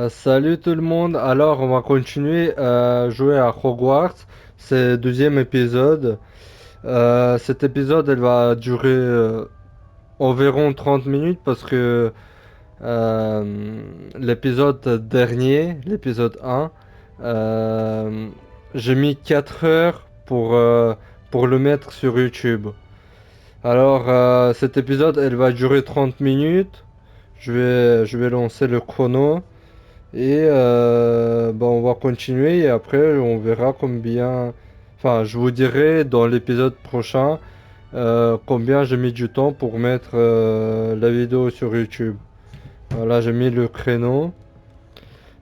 Salut tout le monde. Alors, on va continuer à jouer à Hogwarts. C'est le deuxième épisode. Cet épisode, elle va durer environ 30 minutes parce que euh, l'épisode dernier, l'épisode 1, euh, j'ai mis 4 heures pour le mettre sur YouTube. Alors, cet épisode, elle va durer 30 minutes. Je vais lancer le chrono. Et on va continuer et après on verra combien. Enfin, je vous dirai dans l'épisode prochain combien j'ai mis du temps pour mettre la vidéo sur YouTube. Voilà, j'ai mis le créneau.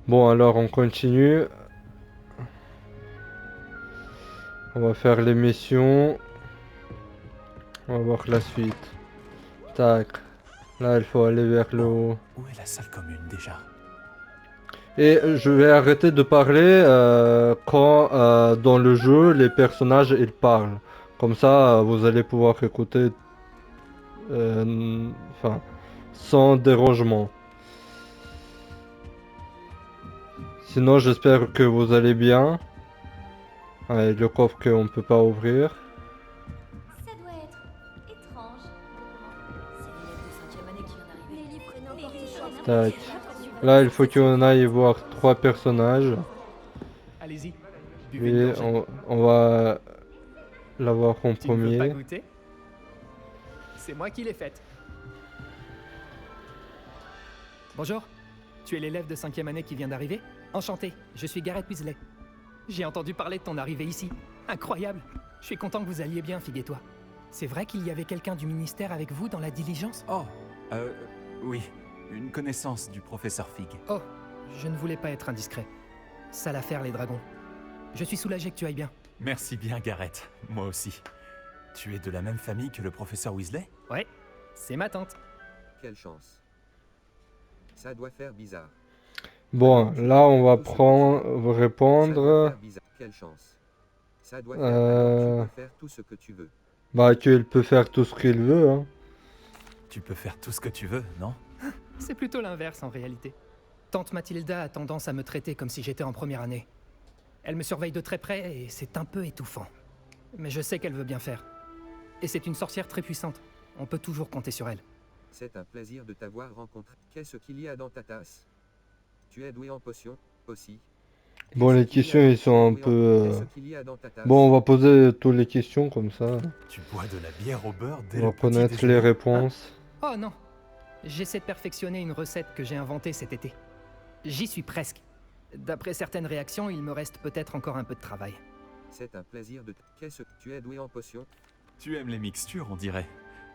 Bon, alors on continue. On va faire les missions. On va voir la suite. Tac. Là, il faut aller vers le Bon, haut. où est la salle commune déjà? Et je vais arrêter de parler quand dans le jeu les personnages ils parlent. Comme ça, vous allez pouvoir écouter enfin, sans dérangement. Sinon, j'espère que vous allez bien. Allez, le coffre qu'on ne peut pas ouvrir. Ça doit être étrange. C'est l'élève de 5e année qui vient d'arriver. Les livres n'importe quoi. Tac. Là, il faut qu'on aille voir trois personnages. Allez-y, buvez une Et gorgée. on va l'avoir en Tu ne veux pas premier. goûter? C'est moi qui l'ai faite. Bonjour, tu es l'élève de 5e année qui vient d'arriver? Enchanté, je suis Gareth Weasley. J'ai entendu parler de ton arrivée ici. Incroyable. Je suis content que vous alliez bien, Fig et toi. C'est vrai qu'il y avait quelqu'un du ministère avec vous dans la diligence? Oh, oui, une connaissance du professeur Fig. Oh, je ne voulais pas être indiscret. Sale affaire, les dragons. Je suis soulagé que tu ailles bien. Merci bien, Gareth. Moi aussi. Tu es de la même famille que le professeur Weasley? Ouais, c'est ma tante. Quelle chance. Ça doit faire bizarre. Bon, là, on va prendre, Ça doit répondre. faire bizarre. Quelle chance. Ça doit faire. Euh, Alors tu peux faire tout ce que tu veux. Bah, qu'il peut faire tout ce qu'il veut, hein. Tu peux faire tout ce que tu veux, non? C'est plutôt l'inverse en réalité. Tante Mathilda a tendance à me traiter comme si j'étais en première année. Elle me surveille de très près et c'est un peu étouffant. Mais je sais qu'elle veut bien faire. Et c'est une sorcière très puissante. On peut toujours compter sur elle. C'est un plaisir de t'avoir rencontré. Qu'est-ce qu'il y a dans ta tasse? Tu es doué en potions, aussi. Bon, les questions, ils sont un peu... Qu'est-ce qu'il y a dans ta tasse? Bon, on va poser toutes les questions comme ça. Tu bois de la bière au beurre dès On le va petit connaître les déjeuner? réponses. Oh non. J'essaie de perfectionner une recette que j'ai inventée cet été. J'y suis presque. D'après certaines réactions, il me reste peut-être encore un peu de travail. C'est un plaisir de... Qu'est-ce que tu es doué en potions? Tu aimes les mixtures, on dirait.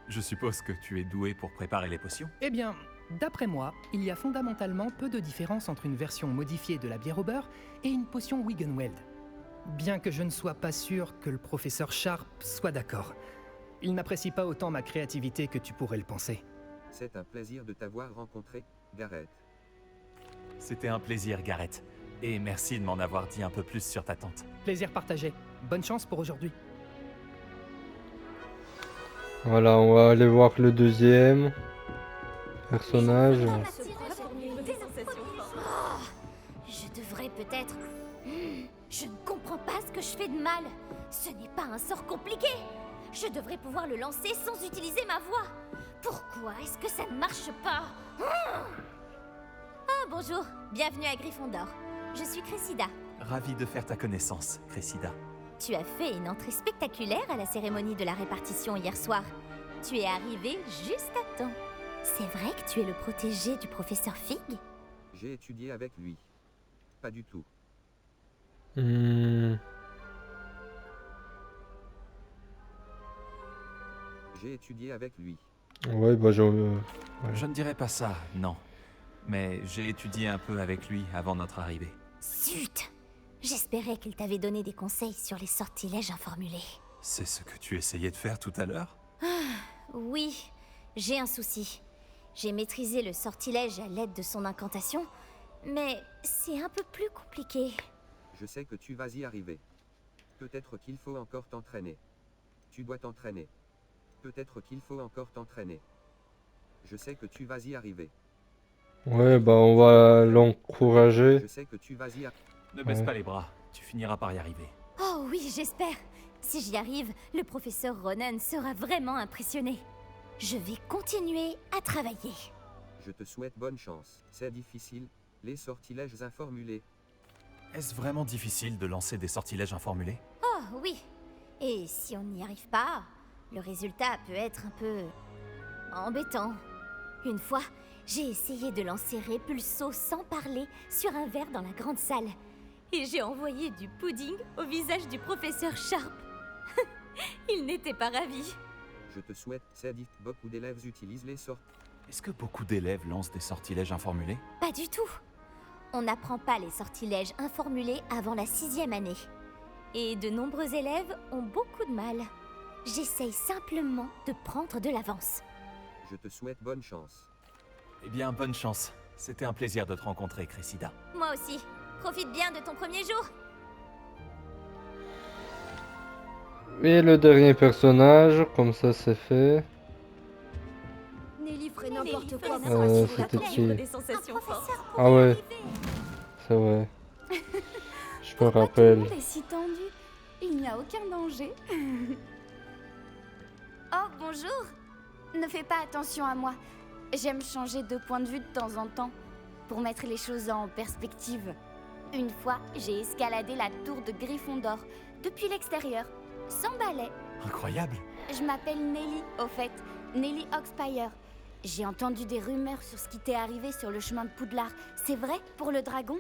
Je suppose que tu es doué pour préparer les potions? Eh bien, d'après moi, il y a fondamentalement peu de différence entre une version modifiée de la bière au beurre et une potion Wiggenweld. Bien que je ne sois pas sûr que le professeur Sharp soit d'accord. Il n'apprécie pas autant ma créativité que tu pourrais le penser. C'est un plaisir de t'avoir rencontré, Gareth. C'était un plaisir, Gareth. Et merci de m'en avoir dit un peu plus sur ta tante. Plaisir partagé. Bonne chance pour aujourd'hui. Voilà, on va aller voir le deuxième personnage. Je devrais peut-être... Je ne comprends pas ce que je fais de mal. Ce n'est pas un sort compliqué. Je devrais pouvoir le lancer sans utiliser ma voix. Pourquoi est-ce que ça ne marche pas? Ah, bonjour. Bienvenue à Gryffondor. Je suis Cressida. Ravi de faire ta connaissance, Cressida. Tu as fait une entrée spectaculaire à la cérémonie de la répartition hier soir. Tu es arrivé juste à temps. C'est vrai que tu es le protégé du professeur Fig? J'ai étudié avec lui. Pas du tout. Hmm, J'ai étudié avec lui. ouais, bah Je ne dirais pas ça, non. Mais j'ai étudié un peu avec lui avant notre arrivée. Zut! J'espérais qu'il t'avait donné des conseils sur les sortilèges informulés. C'est ce que tu essayais de faire tout à l'heure? Oui, j'ai un souci. J'ai maîtrisé le sortilège à l'aide de son incantation, mais c'est un peu plus compliqué. Je sais que tu vas y arriver. Peut-être qu'il faut encore t'entraîner. Tu dois t'entraîner. Peut-être qu'il faut encore t'entraîner. Je sais que tu vas y arriver. Ouais, bah on va l'encourager. Je sais que tu vas y arriver. Ne baisse Ouais. pas les bras, tu finiras par y arriver. Oh oui, j'espère. Si j'y arrive, le professeur Ronan sera vraiment impressionné. Je vais continuer à travailler. Je te souhaite bonne chance. C'est difficile, les sortilèges informulés. Est-ce vraiment difficile de lancer des sortilèges informulés? Oh oui. Et si on n'y arrive pas, le résultat peut être un peu embêtant. Une fois, j'ai essayé de lancer Répulso sans parler sur un verre dans la grande salle. Et j'ai envoyé du pudding au visage du professeur Sharp. Il n'était pas ravi. Je te souhaite, c'est dit. Beaucoup d'élèves utilisent les sorts. Est-ce que beaucoup d'élèves lancent des sortilèges informulés? Pas du tout. On n'apprend pas les sortilèges informulés avant la 6e année. Et de nombreux élèves ont beaucoup de mal. J'essaye simplement de prendre de l'avance. Je te souhaite bonne chance. Eh bien, bonne chance. C'était un plaisir de te rencontrer, Cressida. Moi aussi. Profite bien de ton premier jour. Et le dernier personnage, comme ça c'est fait. Nelly ferait Nelly n'importe ferait quoi n'importe pour quoi. assurer la C'était tenue. qui? Des sensations fortes. Ah ouais, c'est vrai. Je me Pourquoi tout le rappelle. monde est si tendu? Il n'y a aucun danger. Oh, bonjour. Ne fais pas attention à moi. J'aime changer de point de vue de temps en temps, pour mettre les choses en perspective. Une fois, j'ai escaladé la tour de Gryffondor, depuis l'extérieur, sans balai. Incroyable! Je m'appelle Nelly, au fait. Nelly Oxpire. J'ai entendu des rumeurs sur ce qui t'est arrivé sur le chemin de Poudlard. C'est vrai pour le dragon?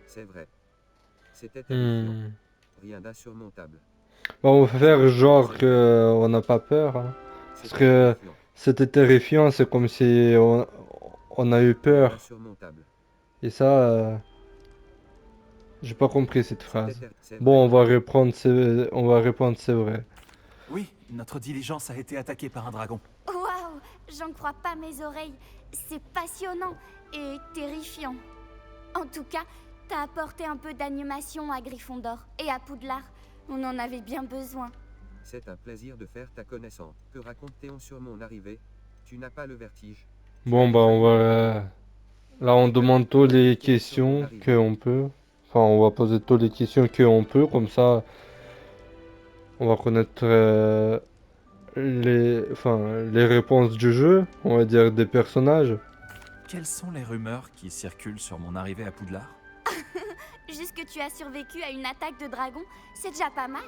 C'est vrai. C'était terrifiant. Hmm. Rien d'insurmontable. Bon, on va faire genre que on n'a pas peur, hein. C'était que- terrifiant. C'était terrifiant, c'est comme si on a eu Rien peur. d'insurmontable. Et ça, j'ai pas compris cette phrase. C'est Bon, vrai. on va répondre c'est vrai. Oui, notre diligence a été attaquée par un dragon. Waouh, j'en crois pas mes oreilles. C'est passionnant et terrifiant. En tout cas, t'as apporté un peu d'animation à Gryffondor et à Poudlard. On en avait bien besoin. C'est un plaisir de faire ta connaissance. Que raconte-t-on sur mon arrivée? Tu n'as pas le vertige. Bon, bah, on va. Là, on demande toutes les questions qu'on peut. Enfin, on va poser toutes les questions qu'on peut, comme ça, on va connaître les réponses du jeu, on va dire des personnages. Quelles sont les rumeurs qui circulent sur mon arrivée à Poudlard? Juste que tu as survécu à une attaque de dragon, c'est déjà pas mal.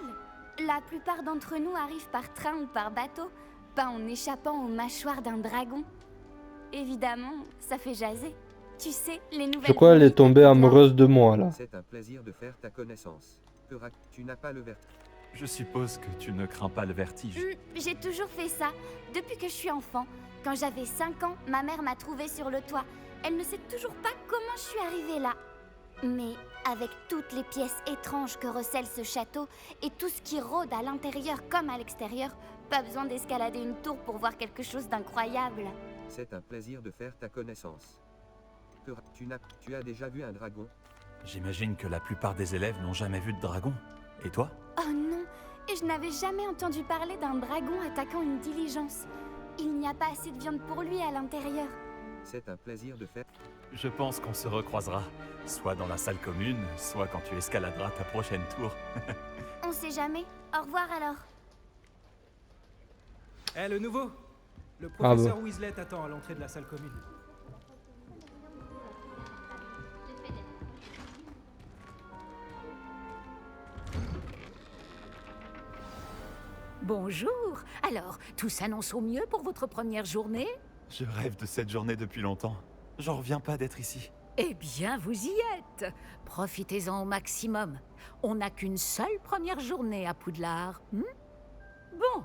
La plupart d'entre nous arrivent par train ou par bateau, pas en échappant aux mâchoires d'un dragon. Évidemment, ça fait jaser. Tu sais, les nouvelles... Je crois qu'elle est visites à tombée Poudlard. amoureuse de moi, là. C'est un plaisir de faire ta connaissance. Tu n'as pas le vertige. Je suppose que tu ne crains pas le vertige. J'ai toujours fait ça, depuis que je suis enfant. Quand j'avais 5 ans, ma mère m'a trouvée sur le toit. Elle ne sait toujours pas comment je suis arrivée là. Mais avec toutes les pièces étranges que recèle ce château et tout ce qui rôde à l'intérieur comme à l'extérieur, pas besoin d'escalader une tour pour voir quelque chose d'incroyable. C'est un plaisir de faire ta connaissance. Tu as déjà vu un dragon? J'imagine que la plupart des élèves n'ont jamais vu de dragon. Et toi? Oh non, et je n'avais jamais entendu parler d'un dragon attaquant une diligence. Il n'y a pas assez de viande pour lui à l'intérieur. C'est un plaisir de faire. Je pense qu'on se recroisera, soit dans la salle commune, soit quand tu escaladeras ta prochaine tour. On sait jamais. Au revoir alors. Eh, le nouveau! Le Ah professeur Weasley t'attend à l'entrée de la salle commune. Bonjour. Alors, tout s'annonce au mieux pour votre première journée? Je rêve de cette journée depuis longtemps. J'en reviens pas d'être ici. Eh bien, vous y êtes. Profitez-en au maximum. On n'a qu'une seule première journée à Poudlard. Bon,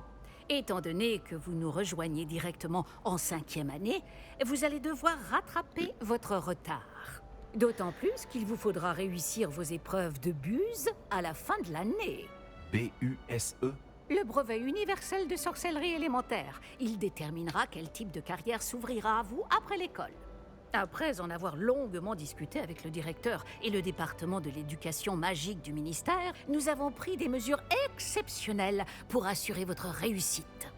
étant donné que vous nous rejoignez directement en 5e année, vous allez devoir rattraper votre retard. D'autant plus qu'il vous faudra réussir vos épreuves de buse à la fin de l'année. B-U-S-E? Le brevet universel de sorcellerie élémentaire. Il déterminera quel type de carrière s'ouvrira à vous après l'école. Après en avoir longuement discuté avec le directeur et le département de l'éducation magique du ministère, nous avons pris des mesures exceptionnelles pour assurer votre réussite.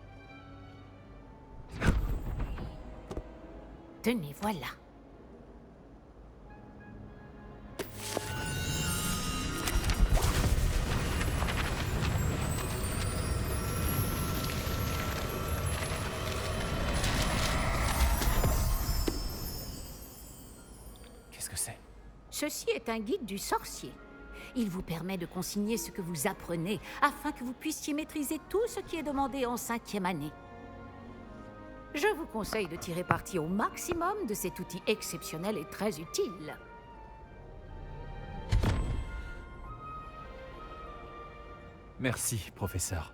Tenez, voilà. Qu'est-ce que c'est? Ceci est un guide du sorcier. Il vous permet de consigner ce que vous apprenez afin que vous puissiez maîtriser tout ce qui est demandé en 5e année. Je vous conseille de tirer parti au maximum de cet outil exceptionnel et très utile. Merci, professeur.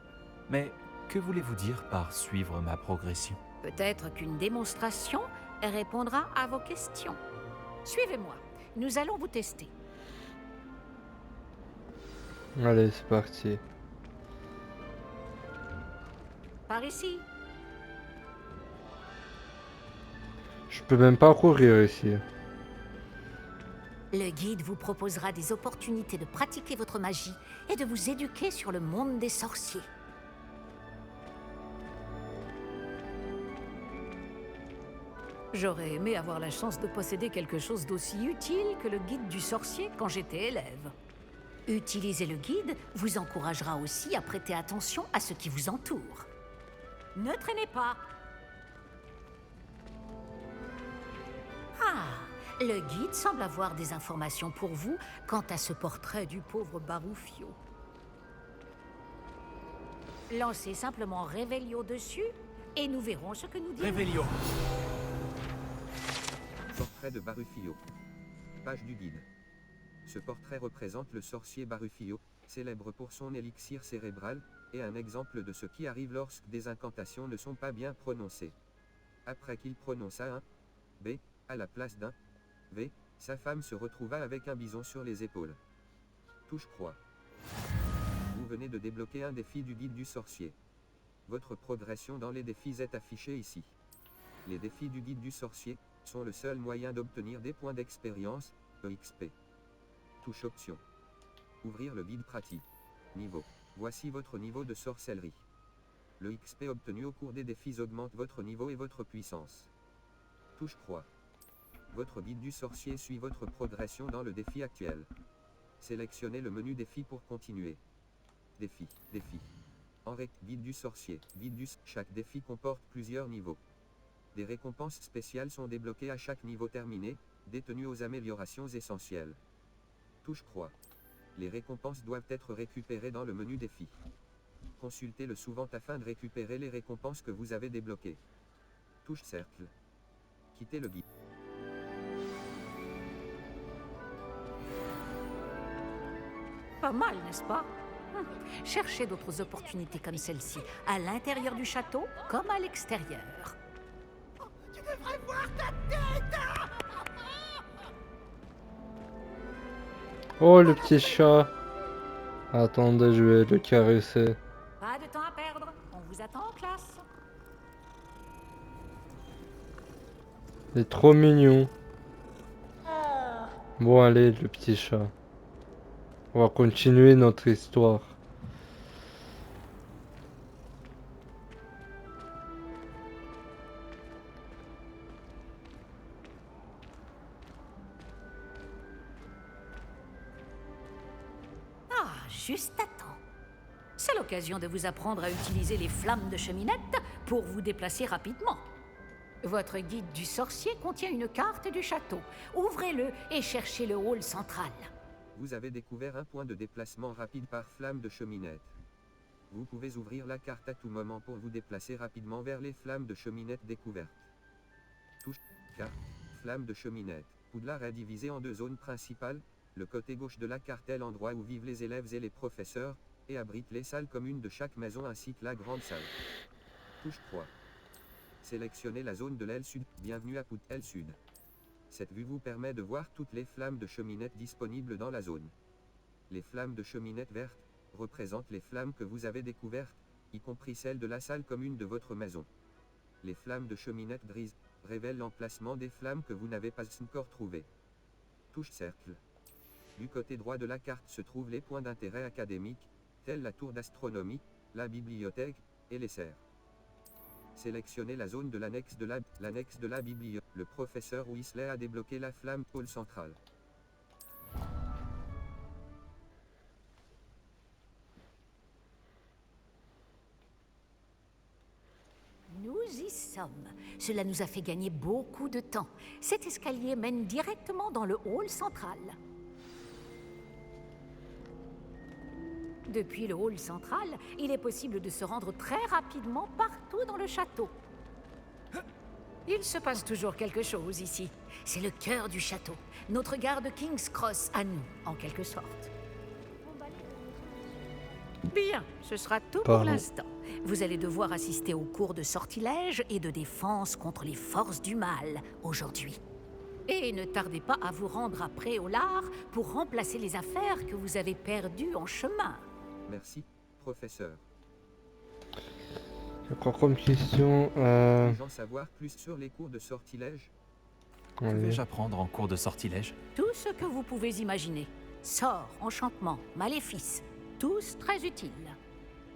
Mais que voulez-vous dire par suivre ma progression? Peut-être qu'une démonstration répondra à vos questions. Suivez-moi, nous allons vous tester. Allez, c'est parti. Par ici. Je peux même pas courir ici. Le guide vous proposera des opportunités de pratiquer votre magie et de vous éduquer sur le monde des sorciers. J'aurais aimé avoir la chance de posséder quelque chose d'aussi utile que le guide du sorcier quand j'étais élève. Utiliser le guide vous encouragera aussi à prêter attention à ce qui vous entoure. Ne traînez pas. Ah, le guide semble avoir des informations pour vous quant à ce portrait du pauvre Baruffio. Lancez simplement Revelio dessus et nous verrons ce que nous dit. Revelio. Portrait de Baruffio. Page du guide. Ce portrait représente le sorcier Baruffio, célèbre pour son élixir cérébral, et un exemple de ce qui arrive lorsque des incantations ne sont pas bien prononcées. Après qu'il prononça un B à la place d'un V, sa femme se retrouva avec un bison sur les épaules. Touche croix. Vous venez de débloquer un défi du guide du sorcier. Votre progression dans les défis est affichée ici. Les défis du guide du sorcier sont le seul moyen d'obtenir des points d'expérience, EXP. Touche option. Ouvrir le guide pratique. Niveau. Voici votre niveau de sorcellerie. Le XP obtenu au cours des défis augmente votre niveau et votre puissance. Touche croix. Votre guide du sorcier suit votre progression dans le défi actuel. Sélectionnez le menu défi pour continuer. Défi, défi. Guide du sorcier, chaque défi comporte plusieurs niveaux. Des récompenses spéciales sont débloquées à chaque niveau terminé, détenues aux améliorations essentielles. Touche croix. Les récompenses doivent être récupérées dans le menu défi. Consultez-le souvent afin de récupérer les récompenses que vous avez débloquées. Touche cercle. Quittez le guide. Pas mal, n'est-ce pas? Cherchez d'autres opportunités comme celle-ci, à l'intérieur du château comme à l'extérieur. Oh, le petit chat. Attendez, je vais le caresser. Pas de temps à perdre, on vous attend en classe. Il est trop mignon. Bon, allez, le petit chat. On va continuer notre histoire. Ah, juste à temps. C'est l'occasion de vous apprendre à utiliser les flammes de cheminette pour vous déplacer rapidement. Votre guide du sorcier contient une carte du château. Ouvrez-le et cherchez le hall central. Vous avez découvert un point de déplacement rapide par flamme de cheminette. Vous pouvez ouvrir la carte à tout moment pour vous déplacer rapidement vers les flammes de cheminette découvertes. Touche carte. Flamme de cheminette. Poudlard est divisé en deux zones principales. Le côté gauche de la carte est l'endroit où vivent les élèves et les professeurs, et abrite les salles communes de chaque maison ainsi que la grande salle. Touche croix. Sélectionnez la zone de l'aile sud. Bienvenue à Aile Sud. Cette vue vous permet de voir toutes les flammes de cheminette disponibles dans la zone. Les flammes de cheminette vertes représentent les flammes que vous avez découvertes, y compris celles de la salle commune de votre maison. Les flammes de cheminette grises révèlent l'emplacement des flammes que vous n'avez pas encore trouvées. Touche cercle. Du côté droit de la carte se trouvent les points d'intérêt académiques, tels la tour d'astronomie, la bibliothèque, et les serres. Sélectionnez la zone de l'annexe de la bibliothèque. Le professeur Weasley a débloqué la flamme pôle central. nous y sommes. Cela nous a fait gagner beaucoup de temps. Cet escalier mène directement dans le hall central. Depuis le hall central, il est possible de se rendre très rapidement partout dans le château. Il se passe toujours quelque chose ici. C'est le cœur du château, notre gare de King's Cross à nous, en quelque sorte. Bien, ce sera tout pour Pardon. l'instant. Vous allez devoir assister aux cours de sortilège et de défense contre les forces du mal aujourd'hui. Et ne tardez pas à vous rendre à Préolard pour remplacer les affaires que vous avez perdues en chemin. Merci, professeur. D'accord, comme question. J'en savoir plus sur les cours de sortilège? Que Allez. vais-je apprendre en cours de sortilège? Tout ce que vous pouvez imaginer. Sorts, enchantements, maléfices, tous très utiles.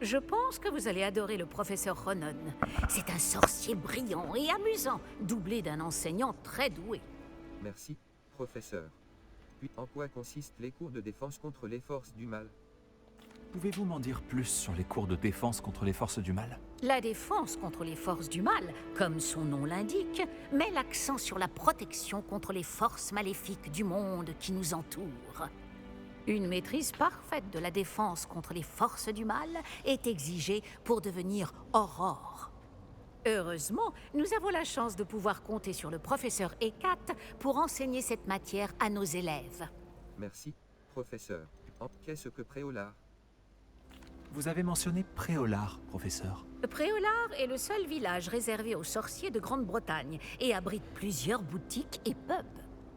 Je pense que vous allez adorer le professeur Ronon. C'est un sorcier brillant et amusant, doublé d'un enseignant très doué. Merci, professeur. Puis en quoi consistent les cours de défense contre les forces du mal? Pouvez-vous m'en dire plus sur les cours de défense contre les forces du mal? La défense contre les forces du mal, comme son nom l'indique, met l'accent sur la protection contre les forces maléfiques du monde qui nous entoure. Une maîtrise parfaite de la défense contre les forces du mal est exigée pour devenir Aurore. Heureusement, nous avons la chance de pouvoir compter sur le professeur Hécate pour enseigner cette matière à nos élèves. Merci, professeur. Qu'est-ce que Préolard? Vous avez mentionné Préolard, professeur. Préolard est le seul village réservé aux sorciers de Grande-Bretagne et abrite plusieurs boutiques et pubs.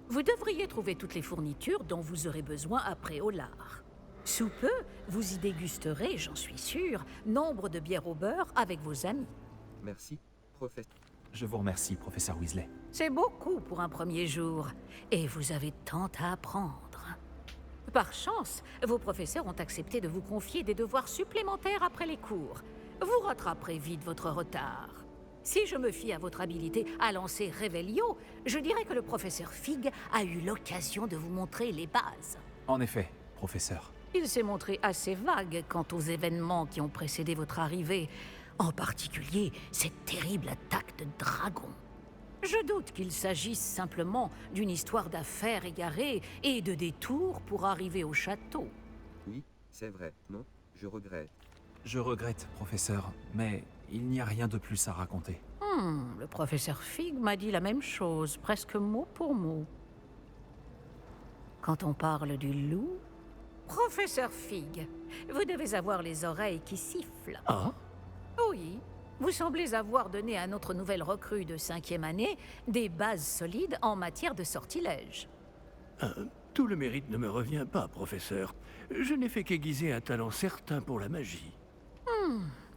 Vous devriez trouver toutes les fournitures dont vous aurez besoin à Préolard. Sous peu, vous y dégusterez, j'en suis sûr, nombre de bières au beurre avec vos amis. Merci, professeur. Je vous remercie, professeur Weasley. C'est beaucoup pour un premier jour, et vous avez tant à apprendre. Par chance, vos professeurs ont accepté de vous confier des devoirs supplémentaires après les cours. Vous rattraperez vite votre retard. Si je me fie à votre habilité à lancer Revelio, je dirais que le professeur Fig a eu l'occasion de vous montrer les bases. En effet, professeur. Il s'est montré assez vague quant aux événements qui ont précédé votre arrivée, en particulier cette terrible attaque de dragon. Je doute qu'il s'agisse simplement d'une histoire d'affaires égarées et de détours pour arriver au château. Oui, c'est vrai. Non, je regrette. Je regrette, professeur, mais il n'y a rien de plus à raconter. Le professeur Fig m'a dit la même chose, presque mot pour mot. Quand on parle du loup... Professeur Fig, vous devez avoir les oreilles qui sifflent. Ah? Oui, vous semblez avoir donné à notre nouvelle recrue de 5e année des bases solides en matière de sortilège. Tout le mérite ne me revient pas, professeur. Je n'ai fait qu'aiguiser un talent certain pour la magie.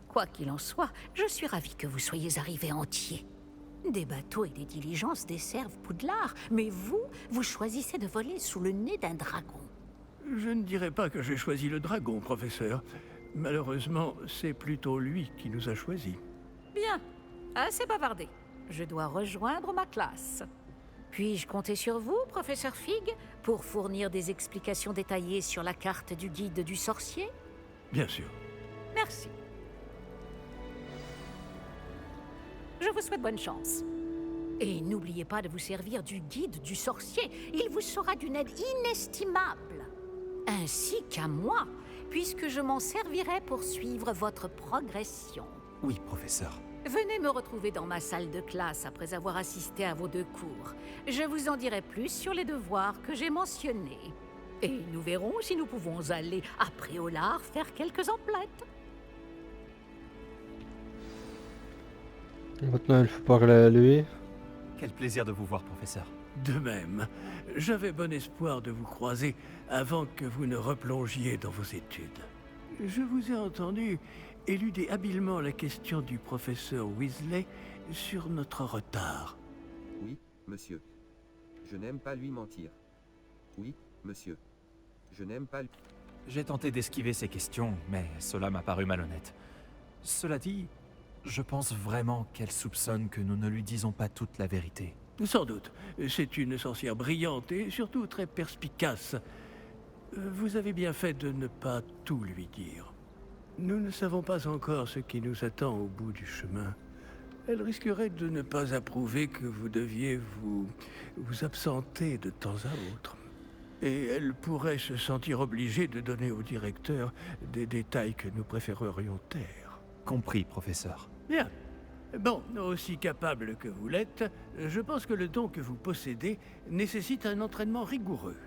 Quoi qu'il en soit, je suis ravi que vous soyez arrivé entier. Des bateaux et des diligences desservent Poudlard, mais vous choisissez de voler sous le nez d'un dragon. Je ne dirais pas que j'ai choisi le dragon, professeur. Malheureusement, c'est plutôt lui qui nous a choisis. Bien, assez bavardé. Je dois rejoindre ma classe. Puis-je compter sur vous, professeur Fig, pour fournir des explications détaillées sur la carte du guide du sorcier? Bien sûr. Merci. Je vous souhaite bonne chance. Et n'oubliez pas de vous servir du guide du sorcier. Il vous sera d'une aide inestimable. Ainsi qu'à moi, puisque je m'en servirai pour suivre votre progression. Oui, professeur. Venez me retrouver dans ma salle de classe après avoir assisté à vos 2 cours. Je vous en dirai plus sur les devoirs que j'ai mentionnés. Et nous verrons si nous pouvons aller à Préolard faire quelques emplettes. Maintenant, il faut parler à lui. Quel plaisir de vous voir, professeur. De même, j'avais bon espoir de vous croiser avant que vous ne replongiez dans vos études. Je vous ai entendu éluder habilement la question du professeur Weasley sur notre retard. Oui, monsieur. Je n'aime pas lui mentir. Oui, monsieur. Je n'aime pas lui... J'ai tenté d'esquiver ces questions, mais cela m'a paru malhonnête. Cela dit, je pense vraiment qu'elle soupçonne que nous ne lui disons pas toute la vérité. Sans doute. C'est une sorcière brillante et surtout très perspicace. Vous avez bien fait de ne pas tout lui dire. Nous ne savons pas encore ce qui nous attend au bout du chemin. Elle risquerait de ne pas approuver que vous deviez vous absenter de temps à autre. Et elle pourrait se sentir obligée de donner au directeur des détails que nous préférerions taire. Compris, professeur. Bien. Bon, aussi capable que vous l'êtes, je pense que le don que vous possédez nécessite un entraînement rigoureux.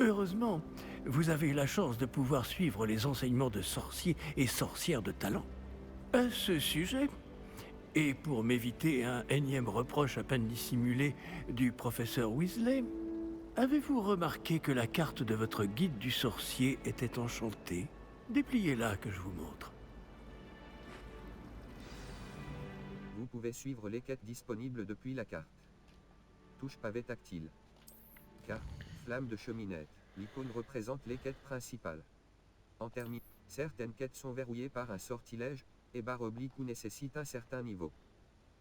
Heureusement, vous avez la chance de pouvoir suivre les enseignements de sorciers et sorcières de talent. À ce sujet, et pour m'éviter un énième reproche à peine dissimulé du professeur Weasley, avez-vous remarqué que la carte de votre guide du sorcier était enchantée? Dépliez-la que je vous montre. Vous pouvez suivre les quêtes disponibles depuis la carte. Touche pavé tactile. Carte, flamme de cheminette. L'icône représente les quêtes principales. En terminant, certaines quêtes sont verrouillées par un sortilège, et barre oblique ou nécessitent un certain niveau.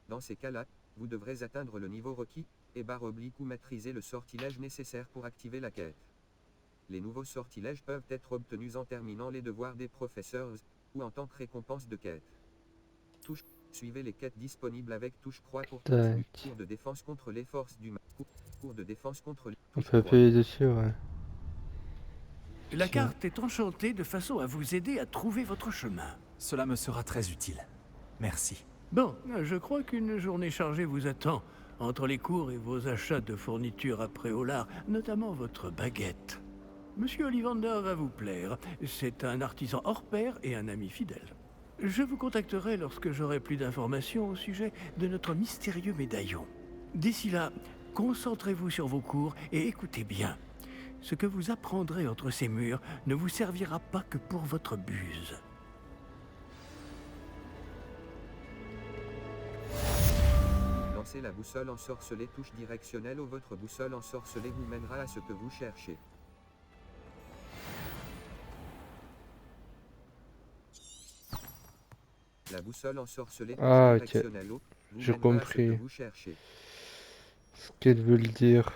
Dans ces cas-là, vous devrez atteindre le niveau requis, et barre oblique ou maîtriser le sortilège nécessaire pour activer la quête. Les nouveaux sortilèges peuvent être obtenus en terminant les devoirs des professeurs, ou en tant que récompense de quête. Touche. Suivez les quêtes disponibles avec touche croix pour continuer. Cours de défense contre les forces du mal. Cours de défense contre les... On peut appuyer dessus, ouais. La carte est enchantée de façon à vous aider à trouver votre chemin. Cela me sera très utile. Merci. Bon, je crois qu'une journée chargée vous attend, entre les cours et vos achats de fournitures à Préolard, notamment votre baguette. Monsieur Ollivander va vous plaire. C'est un artisan hors pair et un ami fidèle. Je vous contacterai lorsque j'aurai plus d'informations au sujet de notre mystérieux médaillon. D'ici là, concentrez-vous sur vos cours et écoutez bien. Ce que vous apprendrez entre ces murs ne vous servira pas que pour votre buse. Lancez la boussole ensorcelée touche directionnelle ou votre boussole ensorcelée vous mènera à ce que vous cherchez. La boussole ensorcelée touche directionnelle ou vous j'ai mènera compris à ce que vous cherchez. ce qu'elle veut le dire.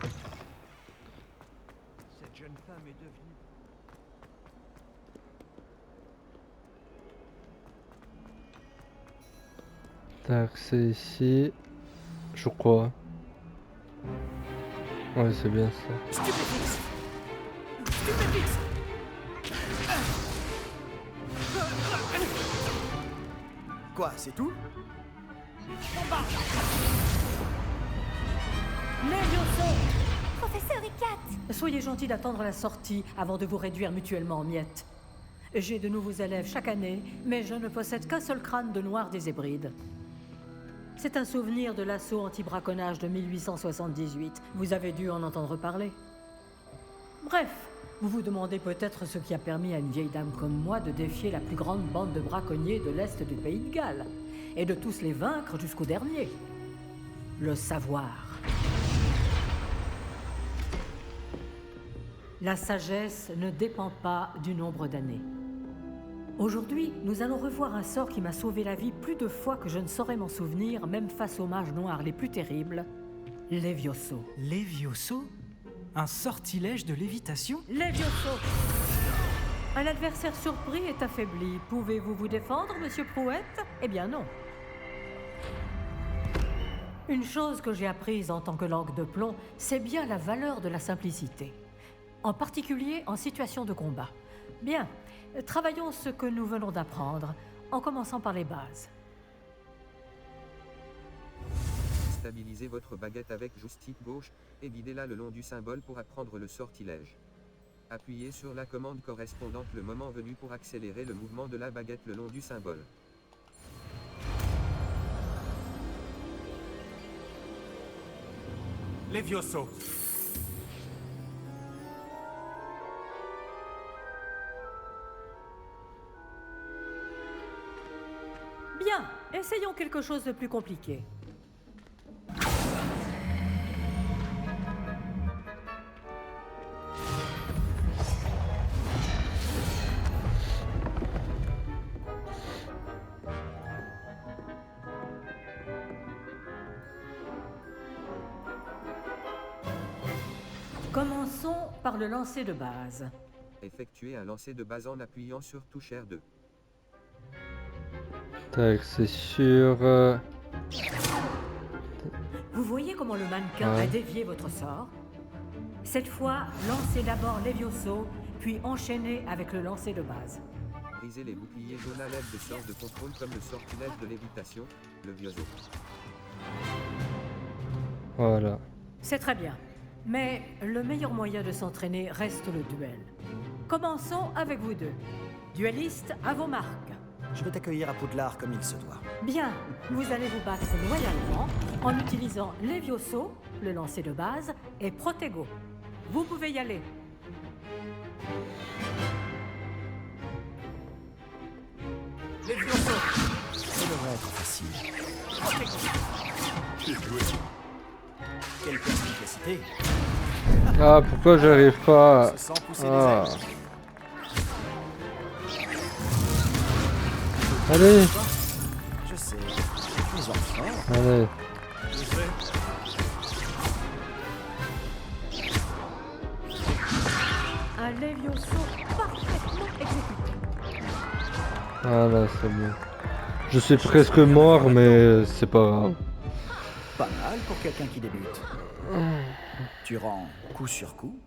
Cette jeune femme est devenue... Tac, c'est ici. Je crois. Ouais, c'est bien ça. Quoi, c'est tout? Levioso! Professeur Icat! Soyez gentil d'attendre la sortie avant de vous réduire mutuellement en miettes. J'ai de nouveaux élèves chaque année, mais je ne possède qu'un seul crâne de noir des Hébrides. C'est un souvenir de l'assaut anti-braconnage de 1878. Vous avez dû en entendre parler. Bref, vous vous demandez peut-être ce qui a permis à une vieille dame comme moi de défier la plus grande bande de braconniers de l'Est du Pays de Galles, et de tous les vaincre jusqu'au dernier. Le savoir. La sagesse ne dépend pas du nombre d'années. Aujourd'hui, nous allons revoir un sort qui m'a sauvé la vie plus de fois que je ne saurais m'en souvenir, même face aux mages noirs les plus terribles, Levioso. Levioso? Un sortilège de lévitation? Levioso! Un adversaire surpris est affaibli. Pouvez-vous vous défendre, monsieur Prouette? Eh bien non. Une chose que j'ai apprise en tant que langue de plomb, c'est bien la valeur de la simplicité. En particulier en situation de combat. Bien, travaillons ce que nous venons d'apprendre, en commençant par les bases. Stabilisez votre baguette avec joystick gauche, et guidez-la le long du symbole pour apprendre le sortilège. Appuyez sur la commande correspondante le moment venu pour accélérer le mouvement de la baguette le long du symbole. Levioso! Bien, essayons quelque chose de plus compliqué. Commençons par le lancer de base. Effectuez un lancer de base en appuyant sur touche R2. Tac, c'est sûr. Vous voyez comment le mannequin Ouais. a dévié votre sort? Cette fois, lancez d'abord Levioso, puis enchaînez avec le lancer de base. Briser les boucliers jaune à l'aide de sorts de contrôle comme le sortilège de lévitation, le Vioso. Voilà. C'est très bien. Mais le meilleur moyen de s'entraîner reste le duel. Commençons avec vous deux. Duellistes, à vos marques. Je vais t'accueillir à Poudlard comme il se doit. Bien, vous allez vous battre loyalement en utilisant Levioso, le lancer de base, et Protego. Vous pouvez y aller. Ça devrait être facile. Quelle perspicacité. Ah, pourquoi j'arrive pas? Se sent pousser Ah. les ailes. Allez, Je sais. Les enfants. allez. Un Levioso parfaitement exécuté. Voilà, c'est bon. Je suis presque mort, mais c'est pas grave. Pas mal pour quelqu'un qui débute. Tu rends coup sur coup.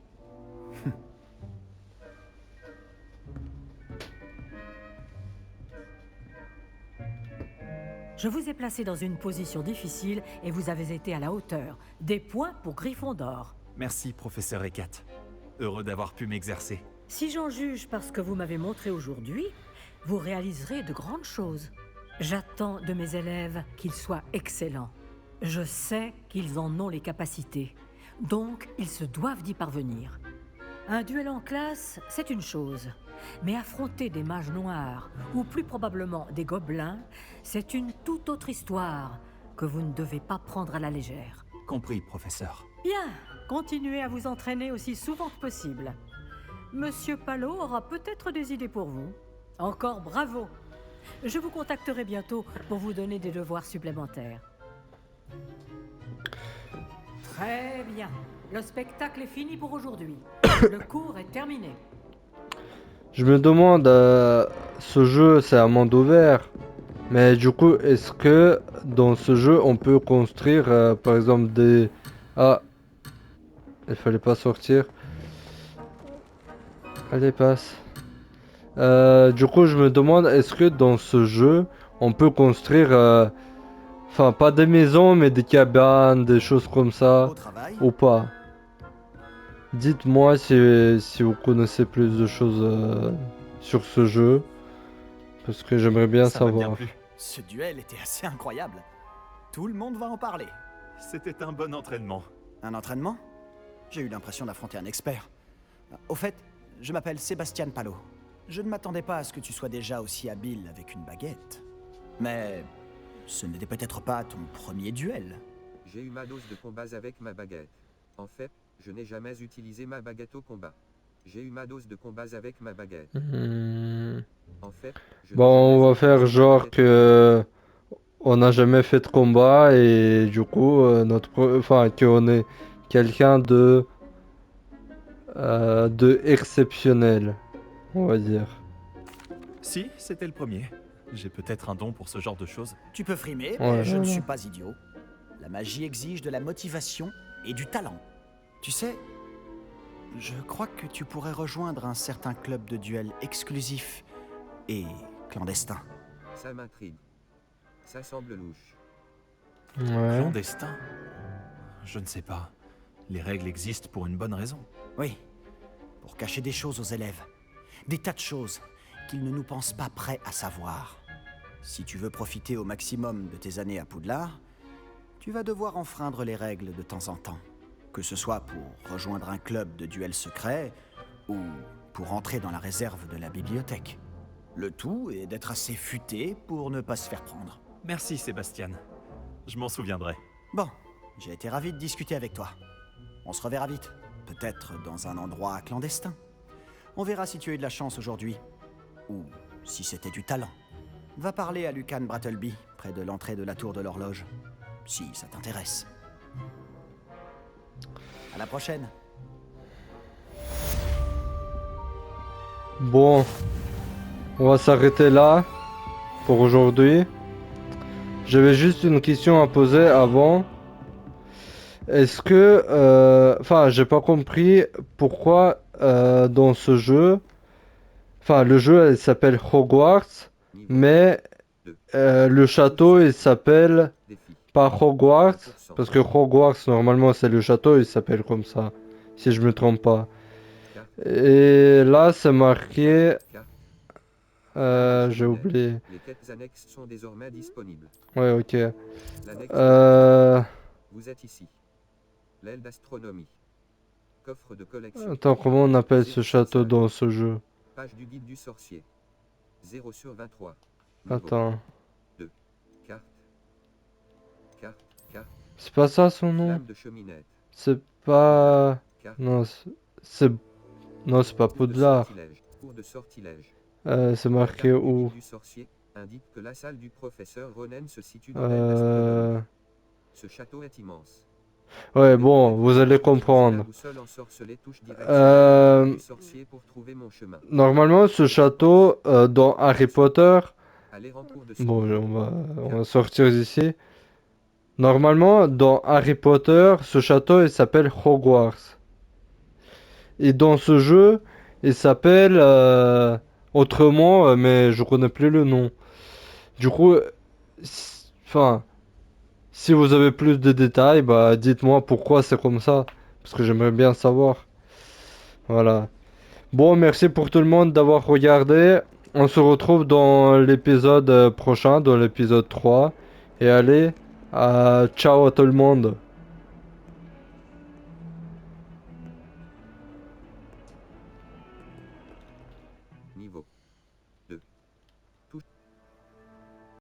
Je vous ai placé dans une position difficile et vous avez été à la hauteur. Des points pour Gryffondor. Merci, professeur Ekat. Heureux d'avoir pu m'exercer. Si j'en juge par ce que vous m'avez montré aujourd'hui, vous réaliserez de grandes choses. J'attends de mes élèves qu'ils soient excellents. Je sais qu'ils en ont les capacités, donc ils se doivent d'y parvenir. Un duel en classe, c'est une chose, mais affronter des mages noirs, ou plus probablement des gobelins, c'est une toute autre histoire que vous ne devez pas prendre à la légère. Compris, professeur. Bien, continuez à vous entraîner aussi souvent que possible. Monsieur Palot aura peut-être des idées pour vous. Encore bravo. Je vous contacterai bientôt pour vous donner des devoirs supplémentaires. Très bien. Le spectacle est fini pour aujourd'hui. Le cours est terminé. Je me demande, ce jeu c'est un monde ouvert, mais du coup, est-ce que dans ce jeu on peut construire par exemple des... Ah, il fallait pas sortir. Allez, passe. Du coup, je me demande, est-ce que dans ce jeu on peut construire, enfin pas des maisons, mais des cabanes, des choses comme ça, Au travail. ou pas? Dites-moi si vous connaissez plus de choses sur ce jeu, parce que j'aimerais bien Ça m'a bien savoir. plu. Ce duel était assez incroyable. Tout le monde va en parler. C'était un bon entraînement. Un entraînement? J'ai eu l'impression d'affronter un expert. Au fait, je m'appelle Sébastien Palot. Je ne m'attendais pas à ce que tu sois déjà aussi habile avec une baguette. Mais ce n'était peut-être pas ton premier duel. J'ai eu ma dose de combats avec ma baguette. En fait, je n'ai jamais utilisé ma baguette au combat. J'ai eu ma dose de combats avec ma baguette. En fait, je n'ai Bon, on jamais va utilisé faire ma genre baguette. que on n'a jamais fait de combat et du coup enfin qu'on est quelqu'un de exceptionnel, on va dire. Si, c'était le premier. J'ai peut-être un don pour ce genre de choses. Tu peux frimer, Ouais, mais je ne voilà. suis pas idiot. La magie exige de la motivation et du talent. Tu sais, je crois que tu pourrais rejoindre un certain club de duel exclusif et clandestin. Ça m'intrigue. Ça semble louche. Ouais. Clandestin? Je ne sais pas. Les règles existent pour une bonne raison. Oui, pour cacher des choses aux élèves. Des tas de choses qu'ils ne nous pensent pas prêts à savoir. Si tu veux profiter au maximum de tes années à Poudlard, tu vas devoir enfreindre les règles de temps en temps. Que ce soit pour rejoindre un club de duel secret ou pour entrer dans la réserve de la bibliothèque. Le tout est d'être assez futé pour ne pas se faire prendre. Merci, Sébastien. Je m'en souviendrai. Bon, j'ai été ravi de discuter avec toi. On se reverra vite. Peut-être dans un endroit clandestin. On verra si tu as eu de la chance aujourd'hui. Ou si c'était du talent. Va parler à Lucan Brattleby, près de l'entrée de la tour de l'horloge. Si ça t'intéresse. À la prochaine. Bon, on va s'arrêter là pour aujourd'hui. J'avais juste une question à poser avant. Est-ce que... Enfin, j'ai pas compris pourquoi dans ce jeu... Enfin, le jeu, il s'appelle Hogwarts, Niveau mais 2. le château, il s'appelle Défi. pas Hogwarts, 1%. parce que Hogwarts, normalement, c'est le château, il s'appelle comme ça, si je me trompe pas. Carte. Et là, c'est marqué... Carte. j'ai oublié. Les quêtes annexes sont désormais disponibles. Ouais, ok. L'annexe. Euh... Vous êtes ici. L'aile d'astronomie. Coffre de collection. Attends, comment on appelle ce 0 sur château 5. dans ce jeu? Page du guide du sorcier. 0 sur 23. Niveau Attends. 2. Carte. Carte. Carte. C'est pas ça son nom? Flamme de cheminette. C'est pas... Carte. Non, c'est... Non, c'est pas Cours de Poudlard. sortilège. Cours de sortilège. C'est marqué La carte du où? guide du sorcier indique que la salle du professeur Ronen se situe dans l'aile d'astronomie. Euh... Ce château est immense. Ouais, Mais bon, peut-être vous que allez je vais utiliser comprendre. la boussole ensorcelée touche direction vers le guide du sorcier pour trouver mon chemin. Normalement, ce château, dans Harry Potter... Aller en cours de Bon, secours. on va sortir d'ici. Normalement, dans Harry Potter, ce château, il s'appelle Hogwarts. Et dans ce jeu, il s'appelle autrement, mais je connais plus le nom. Du coup, enfin, si vous avez plus de détails, bah dites-moi pourquoi c'est comme ça, parce que j'aimerais bien savoir. Voilà. Bon, merci pour tout le monde d'avoir regardé. On se retrouve dans l'épisode prochain, dans l'épisode 3. Et allez, ciao à tout le monde. Niveau